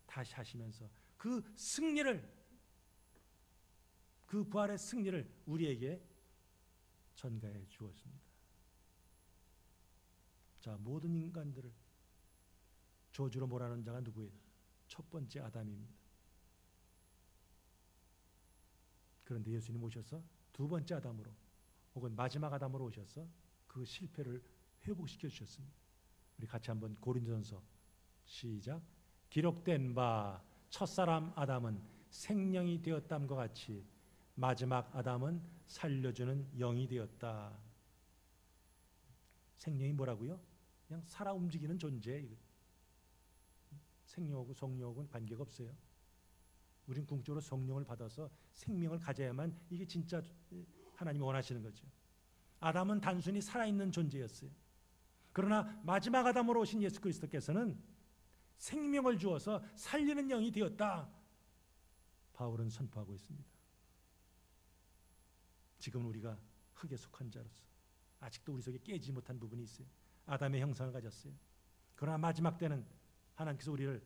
다시 하시면서 그 승리를, 그 부활의 승리를 우리에게 전가해 주었습니다. 자, 모든 인간들을 저주로 몰아넣은 자가 누구예요? 첫 번째 아담입니다. 그런데 예수님 오셔서 두 번째 아담으로 혹은 마지막 아담으로 오셔서 그 실패를 회복시켜 주셨습니다. 우리 같이 한번 고린도전서 시작. 기록된 바 첫사람 아담은 생명이 되었담과 같이 마지막 아담은 살려주는 영이 되었다. 생명이 뭐라고요? 그냥 살아 움직이는 존재. 생명하고 성령하고는 관계가 없어요. 우린 궁극적으로 성령을 받아서 생명을 가져야만 이게 진짜 하나님이 원하시는 거죠. 아담은 단순히 살아있는 존재였어요. 그러나 마지막 아담으로 오신 예수 그리스도께서는 생명을 주어서 살리는 영이 되었다. 바울은 선포하고 있습니다. 지금은 우리가 흙에 속한 자로서 아직도 우리 속에 깨지 못한 부분이 있어요. 아담의 형상을 가졌어요. 그러나 마지막 때는 하나님께서 우리를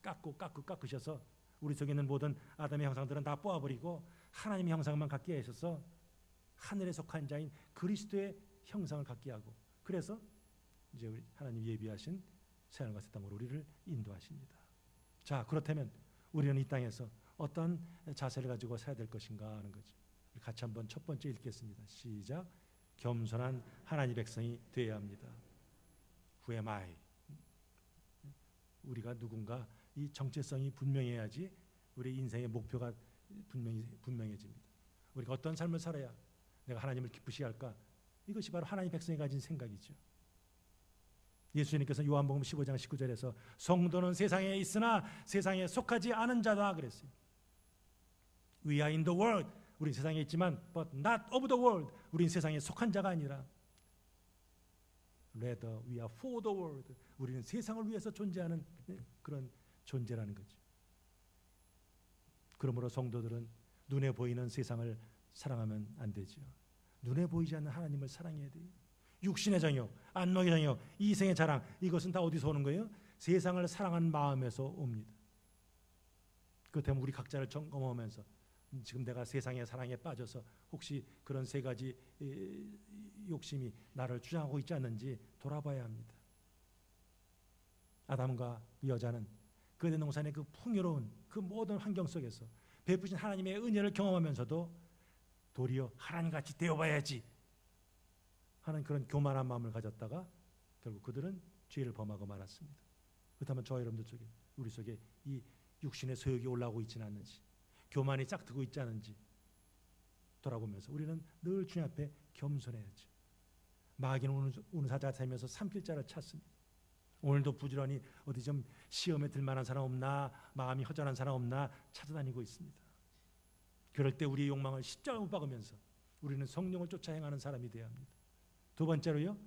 깎으셔서 우리 속에 있는 모든 아담의 형상들은 다 뽑아버리고 하나님의 형상만 갖게 하셔서 하늘에 속한 자인 그리스도의 형상을 갖게 하고, 그래서 이제 우리 하나님 예비하신 새하늘과 새 땅으로 우리를 인도하십니다. 자, 그렇다면 우리는 이 땅에서 어떤 자세를 가지고 살아야 될 것인가 하는 거죠. 같이 한번 첫 번째 읽겠습니다. 시작. 겸손한 하나님 백성이 되어야 합니다. Who am I? 우리가 누군가, 이 정체성이 분명해야지 우리 인생의 목표가 분명해집니다. 우리가 어떤 삶을 살아야 내가 하나님을 기쁘시게 할까? 이것이 바로 하나님 백성이 가진 생각이죠. 예수님께서 요한복음 15장 19절에서 성도는 세상에 있으나 세상에 속하지 않은 자다 그랬어요. We are in the world. 우린 세상에 있지만 but not of the world. 우린 세상에 속한 자가 아니라 rather we are for the world. 우리는 세상을 위해서 존재하는 그런 존재라는 거죠. 그러므로 성도들은 눈에 보이는 세상을 사랑하면 안 되죠. 눈에 보이지 않는 하나님을 사랑해야 돼요. 육신의 정욕, 안목의 정욕, 이생의 자랑, 이것은 다 어디서 오는 거예요? 세상을 사랑하는 마음에서 옵니다. 그 때문에 우리 각자를 점검하면서 지금 내가 세상의 사랑에 빠져서 혹시 그런 세 가지 욕심이 나를 주장하고 있지 않는지 돌아봐야 합니다. 아담과 여자는 그에덴 동산의 그 풍요로운 그 모든 환경 속에서 베푸신 하나님의 은혜를 경험하면서도 도리어 하나님같이 되어봐야지 하는 그런 교만한 마음을 가졌다가 결국 그들은 죄를 범하고 말았습니다. 그렇다면 저와 여러분들 속에, 우리 속에 이 육신의 소욕이 올라오고 있지는 않는지, 교만이 짝트고 있지 않은지 돌아보면서 우리는 늘 주님 앞에 겸손해야죠. 마귀는 우는 사자가 되면서 삼킬 자를 찾습니다. 오늘도 부지런히 어디 좀 시험에 들 만한 사람 없나, 마음이 허전한 사람 없나 찾아다니고 있습니다. 그럴 때 우리의 욕망을 십자가에 못 박으면서 우리는 성령을 쫓아 행하는 사람이 되어야 합니다. 두 번째로요,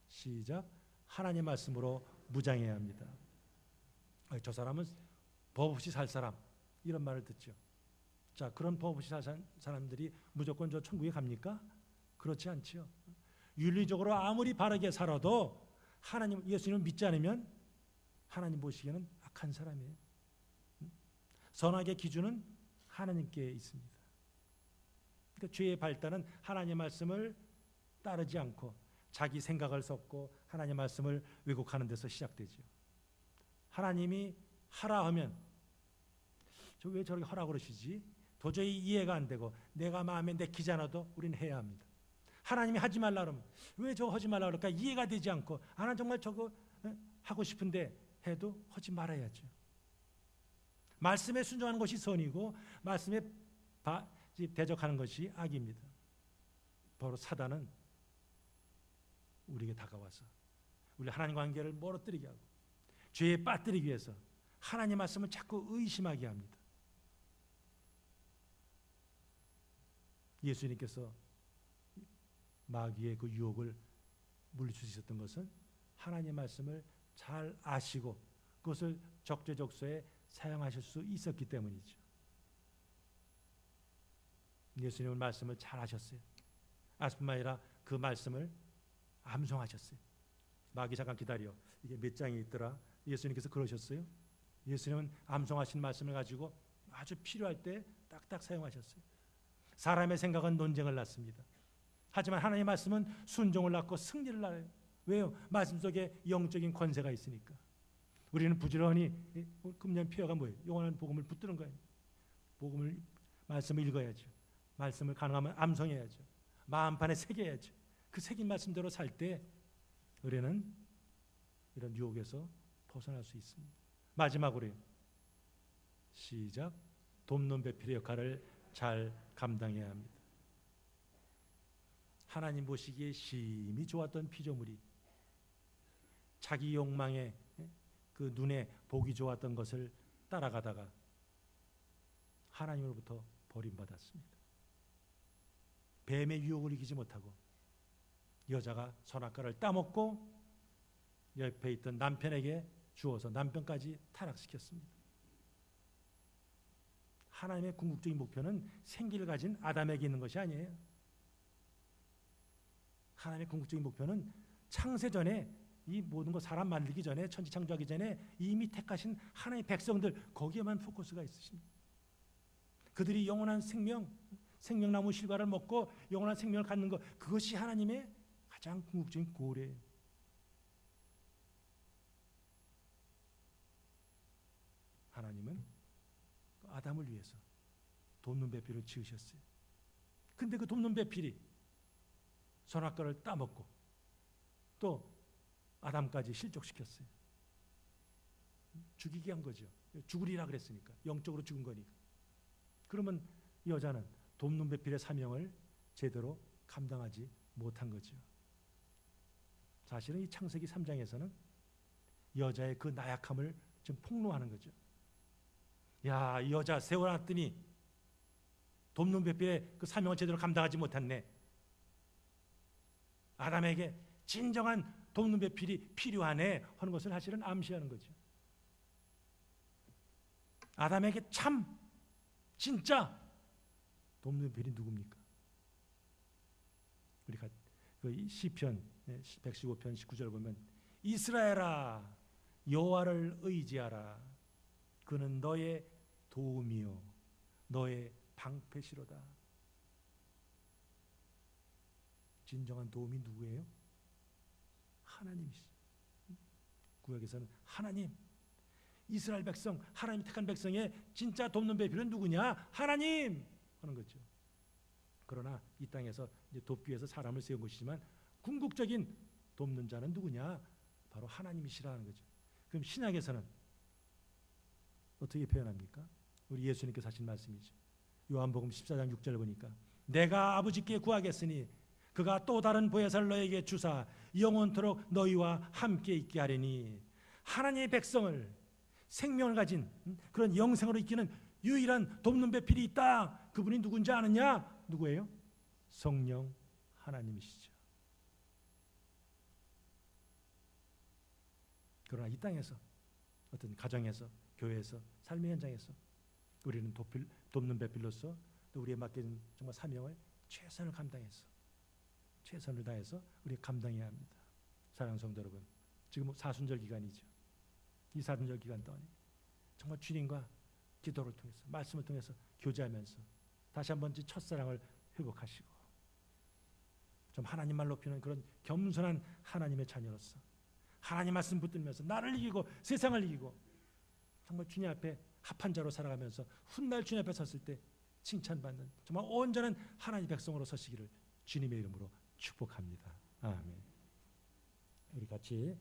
시작. 하나님 말씀으로 무장해야 합니다. 저 사람은 법 없이 살 사람, 이런 말을 듣죠. 자, 그런 법 없이 살 사람들이 무조건 저 천국에 갑니까? 그렇지 않지요. 윤리적으로 아무리 바르게 살아도 하나님, 예수님을 믿지 않으면 하나님 보시기에는 악한 사람이에요. 선악의 기준은 하나님께 있습니다. 그러니까 죄의 발단은 하나님의 말씀을 따르지 않고 자기 생각을 섞고 하나님의 말씀을 왜곡하는 데서 시작되죠. 하나님이 하라 하면 저 왜 저렇게 하라 그러시지? 도저히 이해가 안 되고 내가 마음에 내키지 않아도 우리는 해야 합니다. 하나님이 하지 말라 그러면 왜 저거 하지 말라 그럴까? 이해가 되지 않고 하나님 정말 저거 하고 싶은데 해도 하지 말아야죠. 말씀에 순종하는 것이 선이고 말씀에 대적하는 것이 악입니다. 바로 사단은 우리에게 다가와서 우리 하나님 관계를 멀어뜨리게 하고 죄에 빠뜨리기 위해서 하나님 말씀을 자꾸 의심하게 합니다. 예수님께서 마귀의 그 유혹을 물리칠 수 있었던 것은 하나님의 말씀을 잘 아시고 그것을 적재적소에 사용하실 수 있었기 때문이죠. 예수님은 말씀을 잘 아셨어요. 아뿐만 아니라 그 말씀을 암송하셨어요. 마귀 잠깐 기다려. 이게 몇 장이 있더라. 예수님께서 그러셨어요. 예수님은 암송하신 말씀을 가지고 아주 필요할 때 딱딱 사용하셨어요. 사람의 생각은 논쟁을 낳습니다. 하지만 하나님의 말씀은 순종을 낳고 승리를 낳아요. 왜요? 말씀 속에 영적인 권세가 있으니까. 우리는 부지런히 금년 피어가 뭐예요? 영원한 복음을 붙드는 거예요. 말씀을 읽어야죠. 말씀을 가능하면 암송해야죠. 마음판에 새겨야죠. 그 새긴 말씀대로 살 때 우리는 이런 유혹에서 벗어날 수 있습니다. 마지막으로요. 시작. 돕는 배필의 역할을 잘 감당해야 합니다. 하나님 보시기에 심히 좋았던 피조물이 자기 욕망에 그 눈에 보기 좋았던 것을 따라가다가 하나님으로부터 버림받았습니다. 뱀의 유혹을 이기지 못하고 여자가 선악과를 따먹고 옆에 있던 남편에게 주어서 남편까지 타락시켰습니다. 하나님의 궁극적인 목표는 생기를 가진 아담에게 있는 것이 아니에요. 하나님의 궁극적인 목표는 창세전에 이 모든 것 사람 만들기 전에 천지 창조하기 전에 이미 택하신 하나님의 백성들 거기에만 포커스가 있으십니다. 그들이 영원한 생명나무 실과를 먹고 영원한 생명을 갖는 것 그것이 하나님의 가장 궁극적인 고래예요. 하나님은 아담을 위해서 돕는 배필을 지으셨어요. 근데 그 돕는 배필이 선악과를 따먹고 또 아담까지 실족시켰어요. 죽이게 한 거죠. 죽으리라 그랬으니까. 영적으로 죽은 거니까. 그러면 여자는 돕는 배필의 사명을 제대로 감당하지 못한 거죠. 사실은 이 창세기 3장에서는 여자의 그 나약함을 좀 폭로하는 거죠. 야, 이 여자 세워놨더니 돕는 배필의 그 사명을 제대로 감당하지 못했네. 아담에게 진정한 돕는 배필이 필요하네 하는 것을 사실은 암시하는 거죠. 아담에게 참 진짜 돕는 배필이 누굽니까? 우리가 그 시편 115편 19절 보면 이스라엘아 여호와를 의지하라 그는 너의 도움이요 너의 방패시로다. 진정한 도움이 누구예요? 하나님이시죠. 구약에서는 하나님, 이스라엘 백성, 하나님이 택한 백성의 진짜 돕는 배필은 누구냐? 하나님 하는 거죠. 그러나 이 땅에서 이제 돕기 위해서 사람을 세운 것이지만 궁극적인 돕는 자는 누구냐? 바로 하나님이시라는 거죠. 그럼 신약에서는 어떻게 표현합니까? 우리 예수님께서 하신 말씀이죠. 요한복음 14장 6절 보니까 내가 아버지께 구하겠으니 그가 또 다른 보혜사를 너에게 주사 영원토록 너희와 함께 있게 하리니 하나님의 백성을 생명을 가진 그런 영생으로 이끄는 유일한 돕는 배필이 있다. 그분이 누군지 아느냐? 누구예요? 성령 하나님이시죠. 그러나 이 땅에서 어떤 가정에서 교회에서 삶의 현장에서 우리는 돕는 배필로서 또 우리에 맡겨진 정말 사명을 최선을 감당해서 최선을 다해서 우리 감당해야 합니다. 사랑하는 성도 여러분, 지금 사순절 기간이죠. 이 사순절 기간 동안에 정말 주님과 기도를 통해서 말씀을 통해서 교제하면서 다시 한번 첫사랑을 회복하시고 좀 하나님만 높이는 그런 겸손한 하나님의 자녀로서 하나님 말씀 붙들면서 나를 이기고 세상을 이기고 정말 주님 앞에 합한 자로 살아가면서 훗날 주님 앞에 섰을 때 칭찬받는 정말 온전한 하나님 백성으로 서시기를 주님의 이름으로 축복합니다. 아멘. 우리 같이